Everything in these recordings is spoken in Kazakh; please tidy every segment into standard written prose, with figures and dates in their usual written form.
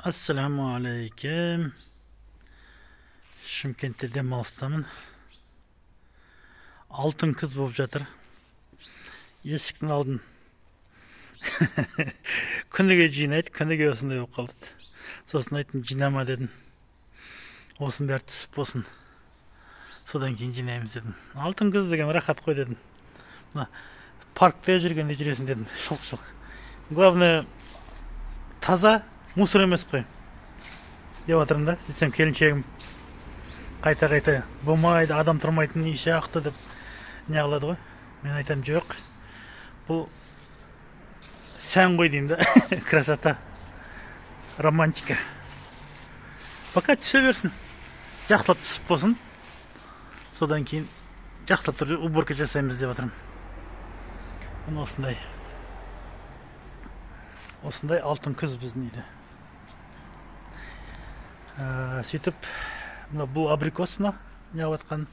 Assalamu alaikum. Шымкентте демалыстамын. Алтын кыз болып жатыр. Есіктің алдын күніге жинайды, күніге осындай болып қалды. Сосын айттым, жинама дедім. Осының бәрі түсіп болсын. Содан кейін жинаймыз дедім. Алтын кыз деген рахат қой дедім. Паркта жүргенде жүресің дедім. Шылқ-шылқ. Главное, таза, мусор емес қой. Деп отырмын да, сөйтсем келіншегім қайта-қайта болмайды, адам тұрмайтын үй сияқты деп не қылады ғой. Мен айтам, жоқ. Бұл сән ғой деймін да. Красота, романтика. Пока түсе берсін. Жақтап түсіп болсын. Содан кейін жақтап тұрып уборка жасаймыз деп отырмын. Осындай алтын күз біздің үйде. Сөйтіп, бұл абрикос, неғып атқан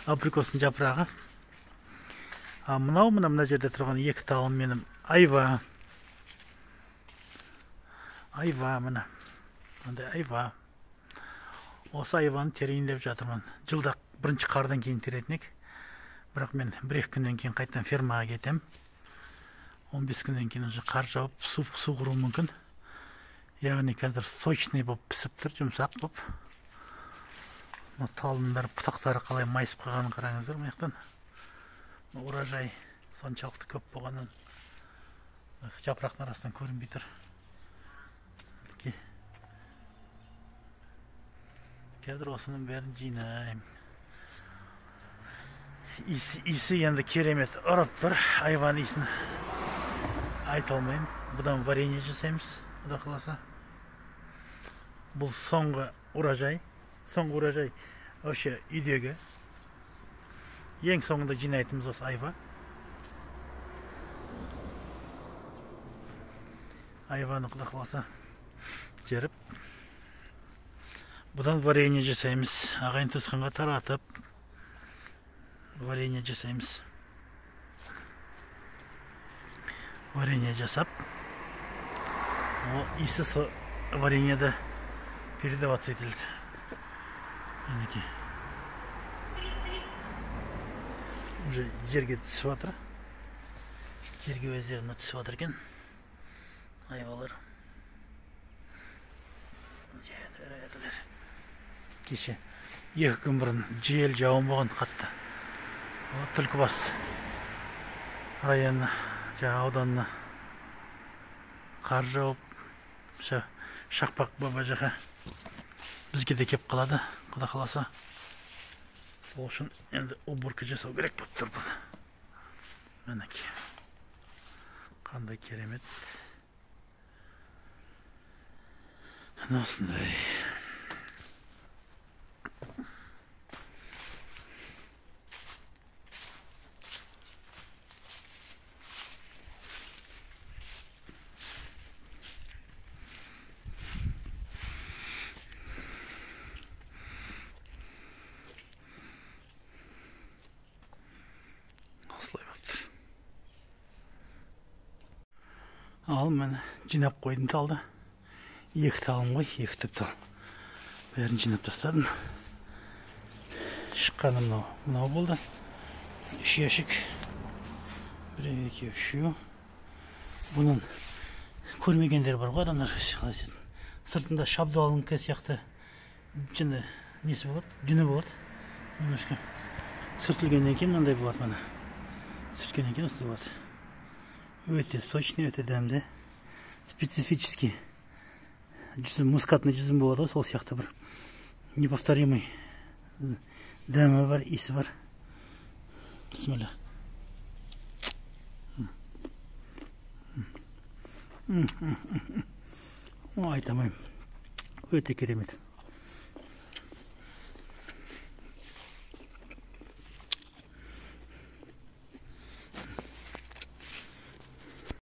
абрикостың жапырағы. Мына жерде тұрған екі талым менің айва. Мына. Мындай айва. Осы айваны терейіндеп жатырмын. Жылда бірінші қардан кейін теретінек. Бірақ мен бір-екі күннен кейін қайтадан фермаға кетем. 15 күннен кейін уже қар жауып, су құру мүмкін. Яғни қазір сочный болып пісіп тұр, жұмсақ болып. Талдың бәрі бұтақтары қалай майысып қалғанын қараңыздар маяқтан. Урожай соншалықты көп болғанын жапырақтың арасынан көрінбей тұр. Қазір осының бәрін жинайым. Иісі енді керемет ұрып тұр. Айван иісін айта алмайым. Бұдан варенье жасаймыз, Құда қаласа. Бұл соңғы урожай. Соңғы урожай вообще үйдегі. Ең соңында жинайтымыз осы айва. Айваны Құда қаласа жеріп. Бұдан варенье жасаймыз. Ағайын туысқанға таратып варенье жасаймыз. Варенье жасап, иісі со вареньеде передаваться етілді. Енеке. Уже жерге түсіп атыр. Жерге өздеріне түсіп атыр екен. Айвалар. Кеше 2 күн бұрын жел жауын болған қатты. Түлкібас районы, ауданына қар жауып, Шақпақ баба жақа бізге де кеп қалады, Құда қаласа. Сол үшін енді уборка жасау керек болып тұр бұл. Мінеки. Қандай керемет. Осындай. Ал, мен жинап қойдым талды. 2 талым ғой, 2 түп тал. Бәрін жинап тастадым. Шыққаны мынау болды. 3 ящик. 1, 2, 3. Бұның көрмегендер бар ғой адамдар. Сыртында шабдуалыңқы сияқты жүні несі болады? Жүні болады. Немножко сүртілгеннен кейін мынандай болады мына. Сүрткеннен кейін осылай болады. Өте сочный, өте дәмді. Специфический. Мускатный жүзім болады, сол сияқты бір неповторимый дәмі бар, иісі бар. Бисмилlah. Айтамайым. Өте керемет.